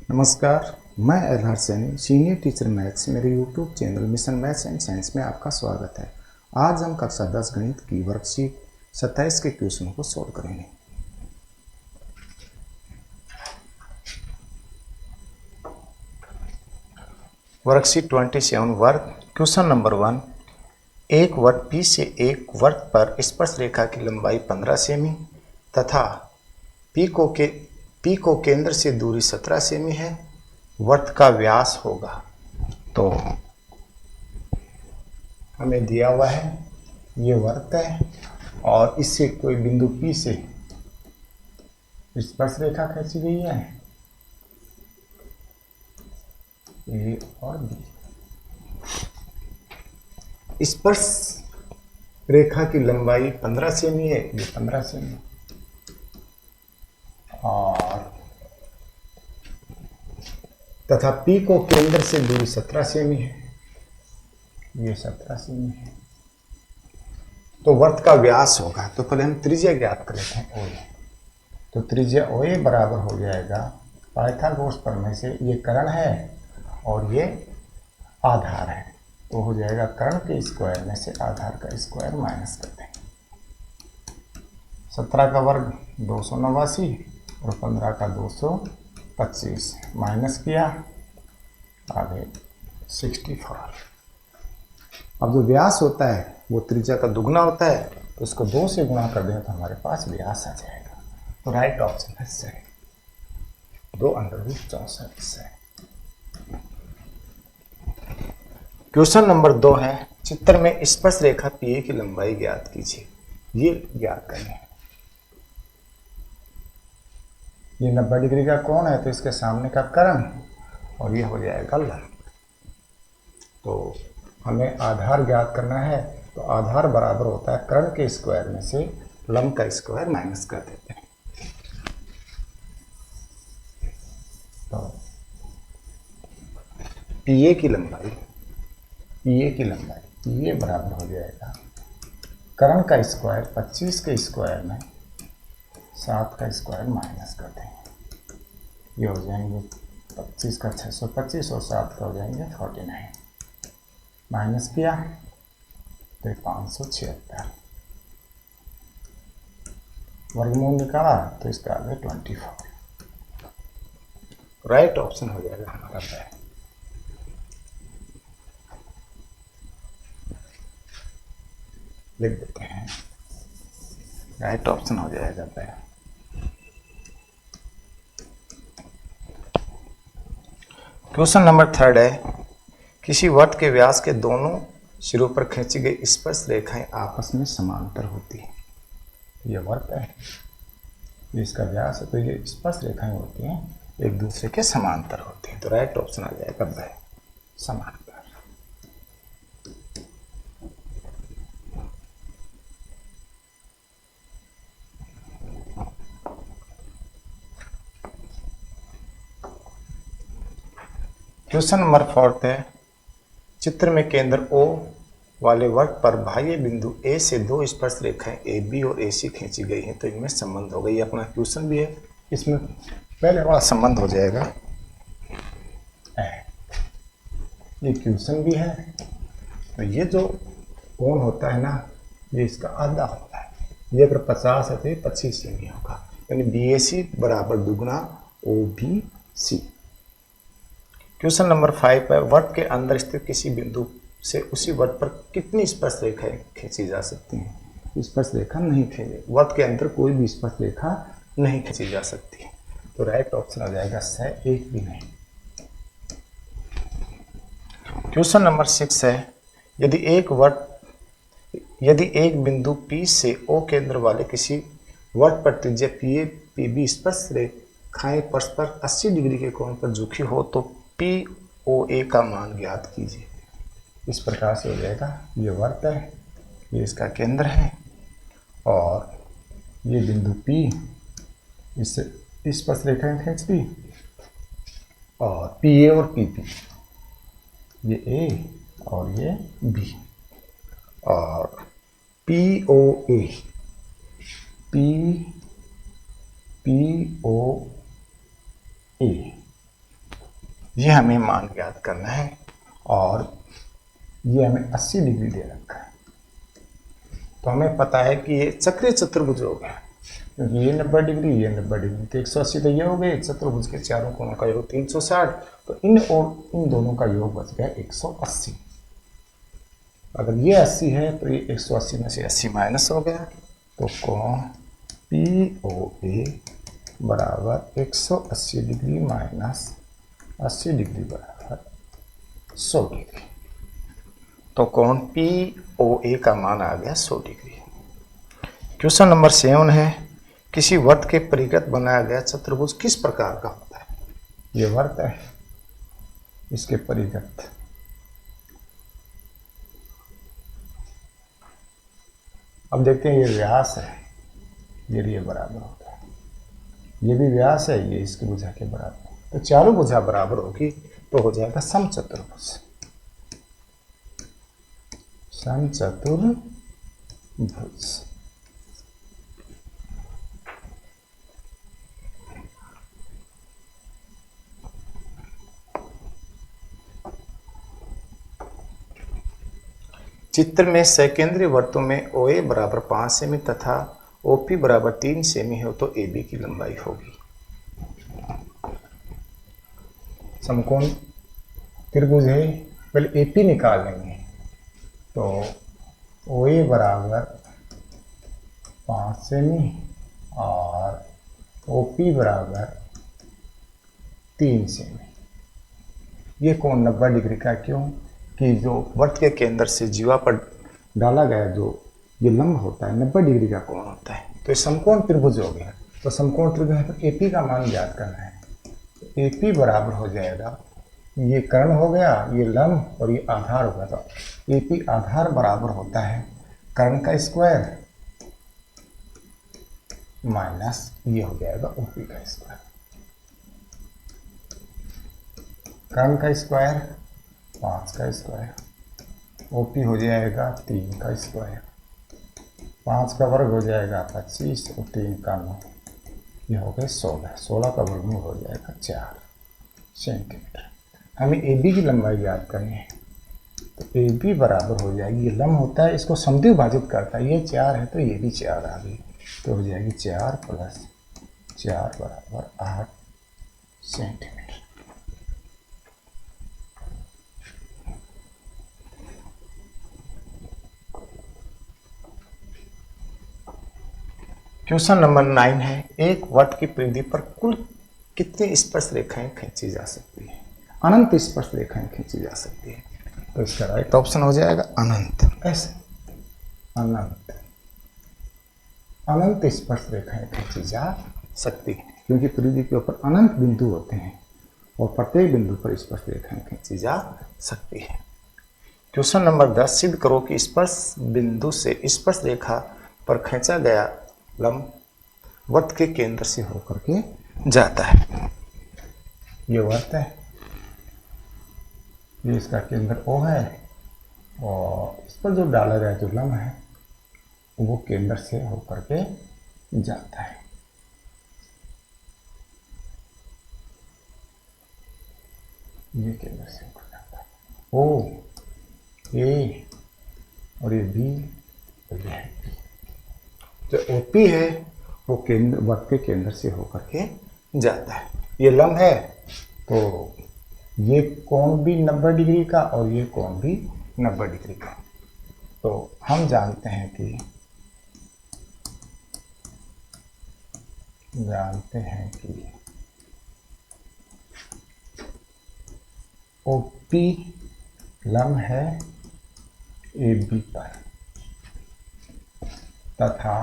नमस्कार, मैं एलहर Saini, senior teacher maths, मेरे YouTube channel mission maths and science में आपका स्वागत है। आज हम कक्षा 10 गणित की वर्कशीट 27 के क्वेश्चन को सोल्व करेंगे। Worksheet 27 work question number 1। एक वृत्त P से एक वृत्त पर स्पर्श रेखा की लंबाई 15 सेमी तथा P को केंद्र से दूरी 17 सेमी है। वृत्त का व्यास होगा। तो हमें दिया हुआ है ये वृत्त है और इससे कोई बिंदु P से स्पर्श रेखा खींची गई है, A और B। स्पर्श रेखा की लंबाई 15 सेमी है, ये 15 सेमी, और तथा P को केंद्र से दूरी 17 सेमी है, ये 17 सेमी है। तो वृत्त का व्यास होगा। तो पहले हम त्रिज्या ज्ञात कर लेते हैं, OA। तो त्रिज्या OA बराबर हो जाएगा पाइथागोरस प्रमेय से, ये कर्ण है और ये आधार है, तो हो जाएगा कर्ण के स्क्वायर में से आधार का स्क्वायर माइनस कर देंगे। 17 का वर्ग 289 और 15 का 225 माइनस किया, आगे 64। अब जो व्यास होता है वो त्रिज्या का दुगना होता है, तो इसको 2 से गुणा कर दें तो हमारे पास व्यास आ जाएगा। तो राइट ऑप्शन है सही, 2√64 है। क्वेश्चन नंबर 2 है, चित्र में स्पर्श रेखा PA की लंबाई ज्ञात कीजिए। ये ज्ञात करनी है। ये 90 डिग्री का कोण है, तो इसके सामने का कर्ण और ये हो जाएगा लंब। तो हमें आधार ज्ञात करना है, तो आधार बराबर होता है कर्ण के स्क्वायर में से लंब का स्क्वायर माइनस कर देते हैं। तो PA की लंबाई PA बराबर हो जाएगा कर्ण का स्क्वायर 25 के स्क्वायर में 7 का स्क्वायर माइनस कर देंगे, ये हो जाएंगे 25 का 625 और 7 का हो जाएंगे 49, माइनस किया तो 576, वर्गमूल निकाला तो इसका आ गया 24। राइट ऑप्शन हो जाएगा हमारा है। लिख देते हैं, राइट ऑप्शन हो जाएगा है। क्वेश्चन नंबर 3 है, किसी वृत्त के व्यास के दोनों सिरों पर खींची गई स्पर्श रेखाएं आपस में समांतर होती है। यह वृत्त है, इसका व्यास है, तो ये स्पर्श रेखाएं होती हैं एक दूसरे के समांतर होती हैं। तो राइट ऑप्शन आ जाएगा ब, समांतर। क्वेश्चन नंबर 4 है, चित्र में केंद्र O वाले वृत्त पर बाह्य बिंदु A से 2 स्पर्श रेखाएं AB और AC खींची गई हैं, तो इनमें संबंध हो गई। अपना क्वेश्चन भी है, इसमें पहले वाला संबंध हो जाएगा। ये क्वेश्चन भी है, तो ये जो कोण होता है ना, ये इसका आधा होता है। ये अगर 50 है तो ये 25 सेमी होगा, यानी BAC बराबर दुगना OBC। क्वेश्चन नंबर 5 है, वृत्त के अंदर स्थित किसी बिंदु से उसी वृत्त पर कितनी स्पर्श रेखाएं खींची जा सकती हैं? स्पर्श रेखा नहीं खींची, वृत्त के अंदर कोई भी स्पर्श रेखा नहीं खींची जा सकती। तो राइट ऑप्शन आ जाएगा स, एक भी नहीं। क्वेश्चन नंबर 6 है, यदि एक बिंदु P से O केंद्र वाले किसी वृत्त पर त्रिज्या PA PB स्पर्श रेखाएं परस्पर 80 डिग्री के कोण पर झुकी हो, तो POA का मान ज्ञात कीजिए। इस प्रकार से हो जाएगा, ये वृत्त है, ये इसका केंद्र है और ये बिंदु P, इससे स्पर्श रेखाएं खींच दी, और PA और PP, ये A और ये B, और POA ये हमें मान ज्ञात करना है और ये हमें 80 डिग्री दे रखा है। तो हमें पता है कि ये चक्रीय चतुर्भुज हो गया, क्योंकि ये 90 डिग्री, ये 90 डिग्री, तो 180 तो ये हो गए। चतुर्भुज के चारों कोणों का योग 360, तो इन और इन दोनों का योग बच गया 180। अगर ये 80 है तो ये 180 में से 80 माइनस हो गया, तो कोण POA बराबर 180 डिग्री माइनस 80 डिग्री बराबर 100 डिग्री। तो कोण POA का मान आ गया 100 डिग्री। क्वेश्चन नंबर 7 है, किसी वर्त के परिगत बनाया गया चतुर्भुज किस प्रकार का होता है। ये वर्त है, इसके परिगत अब देखते हैं। ये व्यास है, ये बराबर होता है, ये भी व्यास है, ये इसकी भुजा के बराबर। तो चारों भुजा बराबर होगी तो हो जाएगा समचतुर्भुज। समचतुर्भुज। चित्र में सकेंद्रीय वर्तों में OA बराबर 5 सेमी तथा OP बराबर 3 सेमी हो तो AB की लंबाई होगी। समकोण त्रिभुज है, पहले AP निकाल लेंगे। तो OA बराबर 5 सेमी और OP बराबर 3 सेमी। ये कोण 90 डिग्री का, क्यों कि जो वर्त के केंद्र से जीवा पर डाला गया जो ये लंब होता है 90 डिग्री का कोण होता है। तो ये समकोण त्रिभुज हो गया। तो समकोण त्रिभुज है तो AP का मान ज्ञात करना है। तो AP बराबर हो जाएगा, ये कर्ण हो गया, ये लंब और ये आधार हो गया। तो AP आधार बराबर होता है कर्ण का स्क्वायर माइनस ये हो जाएगा OP का स्क्वायर। कर्ण का स्क्वायर 5 का स्क्वायर, OP हो जाएगा 3 का स्क्वायर, 5 का वर्ग हो जाएगा 25 और 3 का 9, ये हो गए 16। 16 का वर्गमूल हो जाएगा 4 सेंटीमीटर। हमें AB की लंबाई याद करनी है। तो AB बराबर हो जाएगी, ये लंब होता है इसको समद्विभाजित करता है, ये 4 है तो ये भी 4 आ गई, तो हो जाएगी 4 + 4 बराबर 8 सेंटीमीटर। क्वेश्चन नंबर 9 है, एक वर्त की परिधि पर कुल कितनी स्पर्श रेखाएं खींची जा सकती है। अनंत स्पर्श रेखाएं खींची जा सकती है। तो इसका राइट ऑप्शन हो जाएगा अनंत। ऐसे अनंत अनंत स्पर्श रेखाएं खींची जा सकती है, क्योंकि परिधि के ऊपर अनंत बिंदु होते हैं और प्रत्येक बिंदु पर स्पर्श रेखाएं खींची जा सकती है। क्वेश्चन नंबर 10, सिद्ध करो कि स्पर्श बिंदु से स्पर्श रेखा पर खींचा गया लंब वर्त के केंद्र से होकर के जाता है। ये वर्त है, ये इसका केंद्र O है और इस पर जो डाला गया जो लंब है वो केंद्र से होकर के जाता है। ये केंद्र से होकर जाता है, O A और ये B और ये B। जो OP है वो केंद्र वर्त के केंद्र से होकर के जाता है। ये लंब है तो ये कोण भी 90 डिग्री का और ये कोण भी 90 डिग्री का। तो हम जानते हैं कि OP लंब है AB पर तथा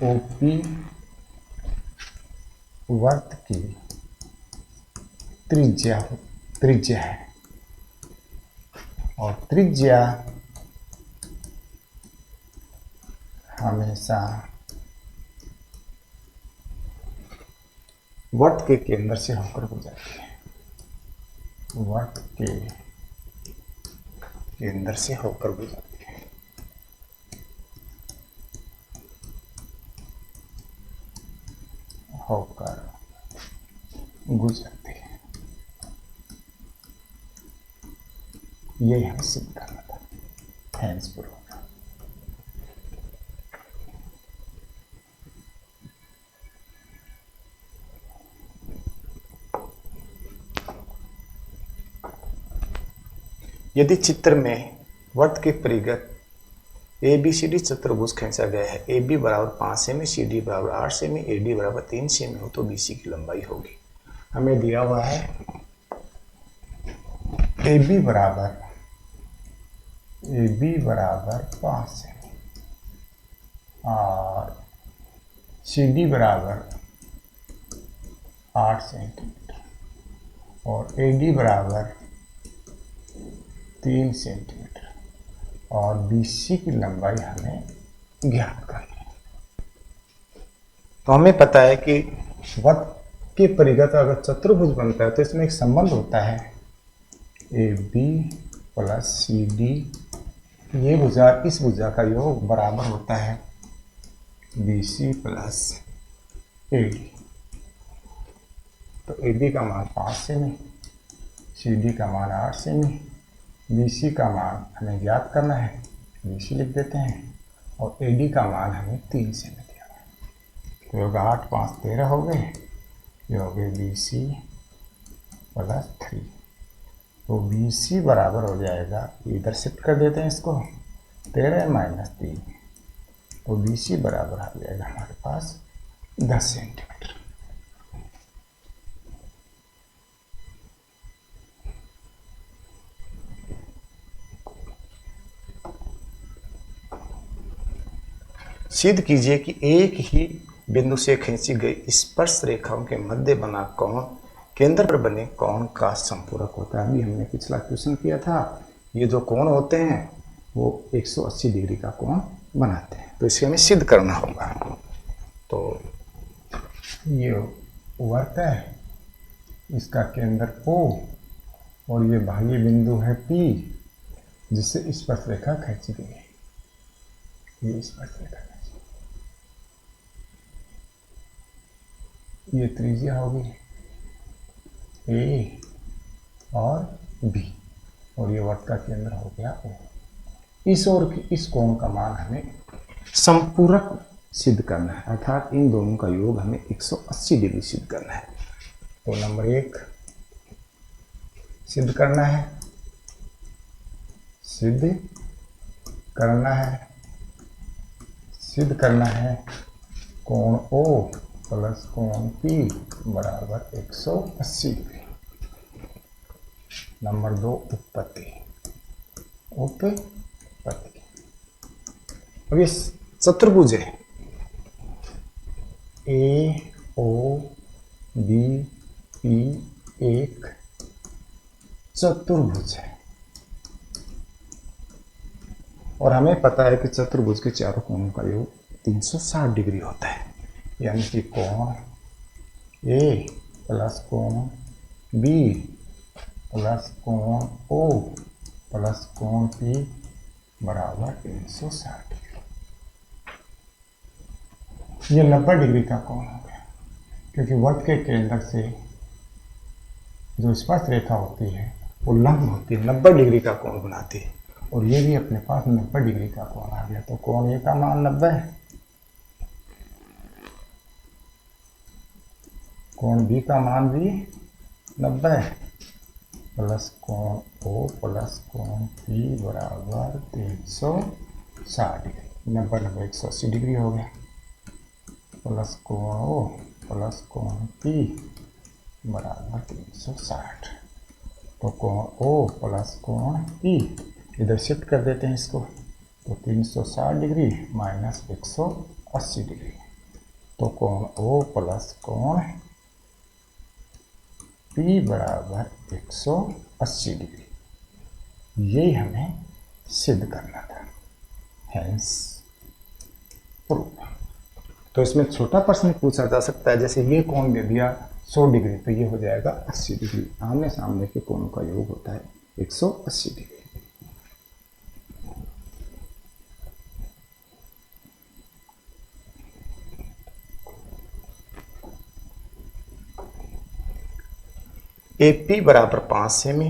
OP वर्त की त्रिज्या है और त्रिज्या हमेशा वर्त के केंद्र से होकर गुजरती है। वर्त के केंद्र से होकर गुजरती है। होकर गुजरती है। ये हमें सिद्ध करना था। Hence proof. यदि चित्र में वर्त के परिगत ABCD चतुर्भुज खींचा गया है, AB बराबर 5 सेमी, CD बराबर 8 सेमी, AD बराबर 3 सेमी हो तो BC की लंबाई होगी। हमें दिया हुआ है AB बराबर 5 सेमी और CD बराबर 8 सेंटीमीटर और AD बराबर 3 सेंटीमीटर और BC की लंबाई हमें ज्ञात करनी है। तो हमें पता है कि वर्त के परिगत अगर चतुर्भुज बनता है तो इसमें एक संबंध होता है AB प्लस CD, ये भुजा इस भुजा का योग बराबर होता है BC प्लस AD। तो AB का मान 5 सेमी, CD का मान 8 सेमी, BC का मान हमें ज्ञात करना है, BC लिख देते हैं, और AD का मान हमें 3 सेमी दिया हुआ है। तो योग 8 5 13 हो गए, ये हो गए BC प्लस 3। तो BC बराबर हो जाएगा, इधर शिफ्ट कर देते हैं इसको, 13 माइनस 3, तो BC बराबर आ जाएगा हमारे पास 10 सेंटीमीटर। सिद्ध कीजिए कि एक ही बिंदु से खींची गई स्पर्श रेखाओं के मध्य बना कोण केंद्र पर बने कोण का संपूरक होता है। अभी हमने पिछला क्वेश्चन किया था, ये जो कोण होते हैं वो 180 डिग्री का कोण बनाते हैं, तो इसे हमें सिद्ध करना होगा। तो ये वर्त है, इसका केंद्र O और ये बाह्य बिंदु है P जिससे स्पर्श रेखा खींची गई है, ये स्पर्श रेखा, ये त्रिज्या होगी A और B और ये वर्त का केंद्र हो गया O। इस और इस कोण का मान हमें संपूरक सिद्ध करना है, अर्थात इन दोनों का योग हमें 180 डिग्री सिद्ध करना है। तो नंबर 1 सिद्ध करना है, सिद्ध करना है कोण O प्लस कोण P बराबर 180 डिग्री। नंबर 2 उत्पत्ति। अब ये चतुर्भुज है AOBP एक चतुर्भुज है और हमें पता है कि चतुर्भुज के चारों कोणों का योग 360 डिग्री होता है, यानी कि कोण A प्लस कोण B प्लस कोण O प्लस कोण P बराबर 360 डिग्री। ये 90 डिग्री का कोण हो गया, क्योंकि वर्त के केंद्र से जो स्पर्श रेखा होती है वो लंब होती है, 90 डिग्री का कोण बनाती है, और ये भी अपने पास 90 डिग्री का कोण आ गया। तो कोण A का मान 90 है, कोण B का मान भी 90 है, प्लस कोण O प्लस कोण P बराबर 360 डिग्री। 90 90 180 डिग्री हो गया, प्लस कोण O प्लस कोण P बराबर 360। तो कोण O प्लस कोण P इधर शिफ्ट कर देते हैं इसको, तो 360 डिग्री माइनस 180 डिग्री, तो कोण O प्लस कोण P बराबर 180 डिग्री। यही हमें सिद्ध करना था, हैंस प्रूफ। तो इसमें छोटा प्रश्न पूछा जा सकता है, जैसे ये कोण दे दिया 100 डिग्री तो ये हो जाएगा 80 डिग्री। आमने सामने के कोणों का योग होता है 180 डिग्री। AP बराबर 5 सेमी,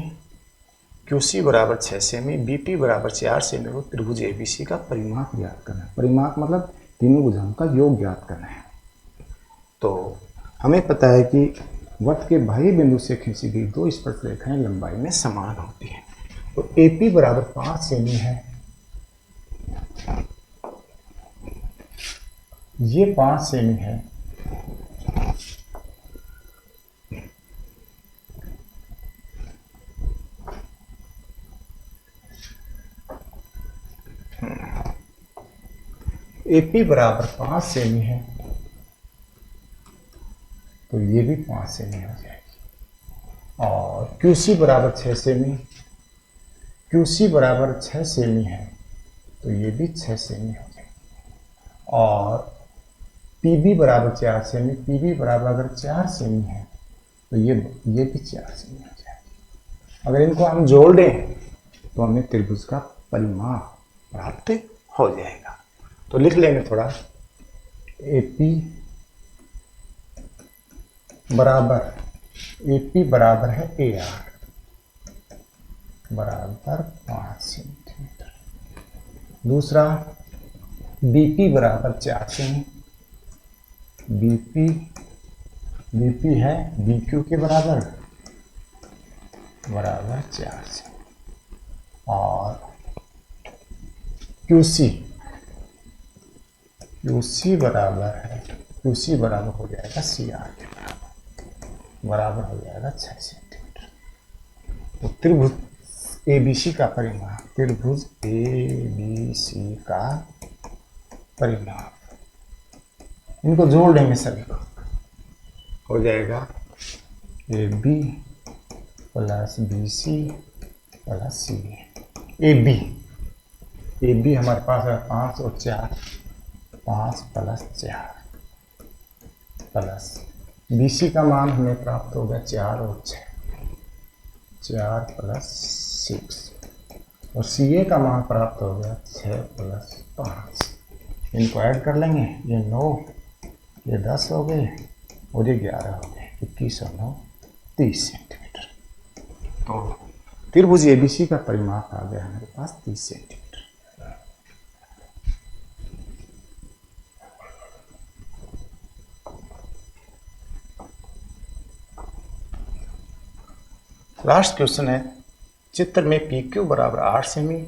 QC बराबर 6 सेमी, BP बराबर 4 सेमी को त्रिभुज ABC का परिमाप ज्ञात करना है। परिमाप मतलब तीनों भुजाओं का योग ज्ञात करना है। तो हमें पता है कि वक्र के बाह्य बिंदु से खींची गई दो स्पर्शरेखाएं लंबाई में समान होती हैं। तो AP बराबर 5 सेमी है, ये 5 सेमी है, AP बराबर 5 सेमी है, तो ये भी 5 सेमी हो जाएगी। और QC बराबर 6 सेमी, QC बराबर 6 सेमी है, तो ये भी 6 सेमी हो जाएगी। और PB बराबर 4 सेमी, PB बराबर अगर 4 सेमी है, तो ये भी 4 सेमी हो जाएगी। अगर इनको हम जोड़ दें तो हमें त्रिभुज का परिमाप प्राप्त हो जाएगा। तो लिख लेंगे थोड़ा, AP बराबर है AR बराबर 5 सेंटीमीटर। दूसरा BP बराबर 4 सेमी, BP है BQ के बराबर 4 सेमी। और QC बराबर हो जाएगा CR के बराबर हो जाएगा 6 सेंटीमीटर। तो त्रिभुज ABC का परिमाप, त्रिभुज ABC का परिमाप, इनको जोड़ देंगे सभी को, हो जाएगा AB plus BC plus CA। AB हमारे पास है 5 और 4, 5 प्लस 4 प्लस BC का मान हमें प्राप्त हो गया 4 और 6, 4 प्लस 6, और CA का मान प्राप्त हो गया 6 प्लस 5। इनको ऐड कर लेंगे, ये 9, ये 10 हो गए और ये 11 हो गए, 21 और 9 30 सेंटीमीटर। तो त्रिभुज ABC का परिमाप आ गया हमारे पास 30 सेंटीमीटर। लास्ट क्वेश्चन है, चित्र में PQ बराबर 8 सेमी,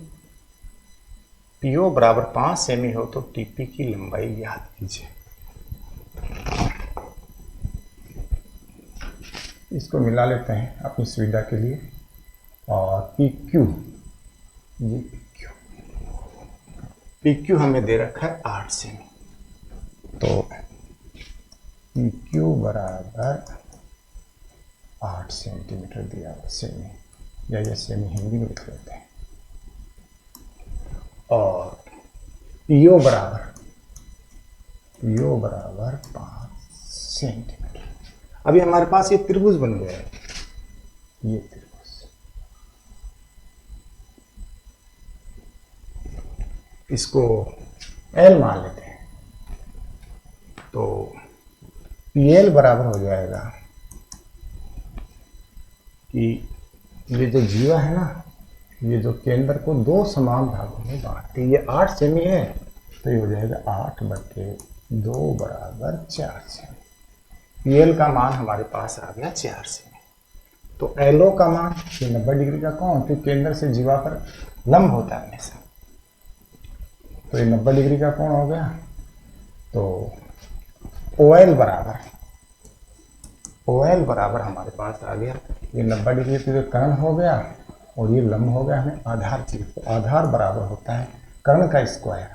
PO बराबर 5 सेमी हो तो TP की लंबाई ज्ञात कीजिए। इसको मिला लेते हैं अपनी सुविधा के लिए। और PQ, ये PQ हमें दे रखा है 8 सेमी, तो PQ बराबर 8 सेंटीमीटर दिया है सेमी, या ये सेमी हिंदी में लिख लेते हैं। और PO बराबर 5 सेंटीमीटर। अभी हमारे पास ये त्रिभुज बन गया है, ये त्रिभुज, इसको L मान लेते हैं। तो PL बराबर हो जाएगा कि ये जो जीवा है ना, ये जो केंद्र को 2 समान भागों में बांटती, ये 8 सेमी है, तो ये हो जाएगा 8/2 बराबर 4 सेमी। PL का मान हमारे पास आ गया 4 सेमी। तो LO का मान, ये 90 डिग्री का कोण, तो केंद्र से जीवा पर लंब होता है हमेशा, तो ये 90 डिग्री का कोण हो गया। तो OL बराबर हमारे पास आ गया, ये 90 डिग्री पे कर्ण हो गया और ये लंब हो गया हमें आधार चीज। तो आधार बराबर होता है कर्ण का स्क्वायर,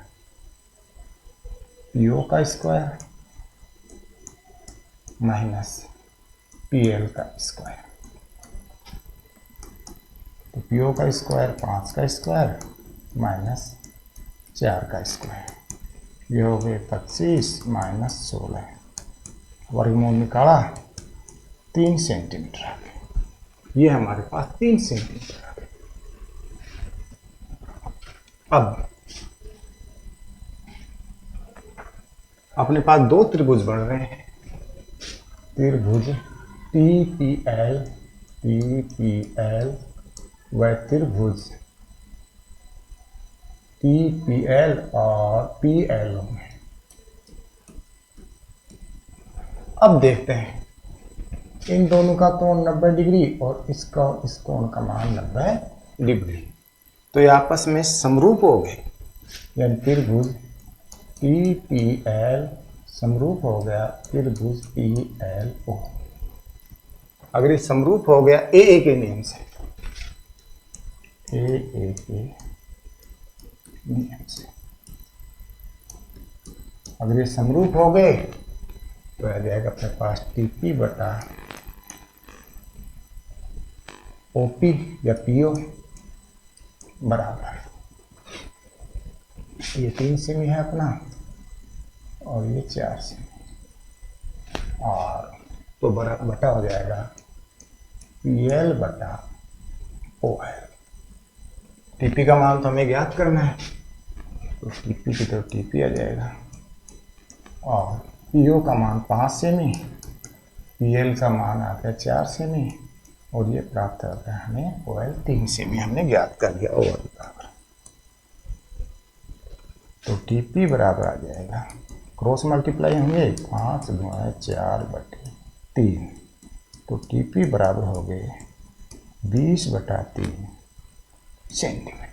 PO का स्क्वायर माइनस PL का स्क्वायर। तो PO का स्क्वायर 5 का स्क्वायर माइनस 4 का स्क्वायर, ये हो गए 25 माइनस 16, वर्गमूल निकाला 3 सेंटीमीटर आ गए। ये हमारे पास 3 सेंटीमीटर आ गए। अब अपने पास 2 त्रिभुज बन रहे हैं, त्रिभुज TPL वह त्रिभुज TPL और PLO में। अब देखते हैं इन दोनों का कोण 90 डिग्री और इसका इस कोण का मान 90 डिग्री, तो ये आपस में समरूप हो गए, यानी त्रिभुज TPL समरूप हो गया त्रिभुज PLO। अगर ये समरूप हो गया AA के नियम से, AA के नियम से अगर ये समरूप हो गए तो आ जाएगा अपने पास TP बटा OP या PO बराबर, ये 3 सेमी है अपना और ये 4 सेमी, और तो बटा हो जाएगा PL बटा OL। TP का मान तो हमें ज्ञात करना है, तो TP की तरफ TP आ जाएगा, और PO का मान 5 सेमी, PL का मान आ गया 4 सेमी, और ये प्राप्त हो गया हमें OL 3 सेमी, हमने ज्ञात कर दिया OL बराबर। तो TP बराबर आ जाएगा, क्रॉस मल्टीप्लाई होंगे 5 गुणा 4 बटे 3, तो TP बराबर हो गए 20 बटा 3 सेंटीमीटर।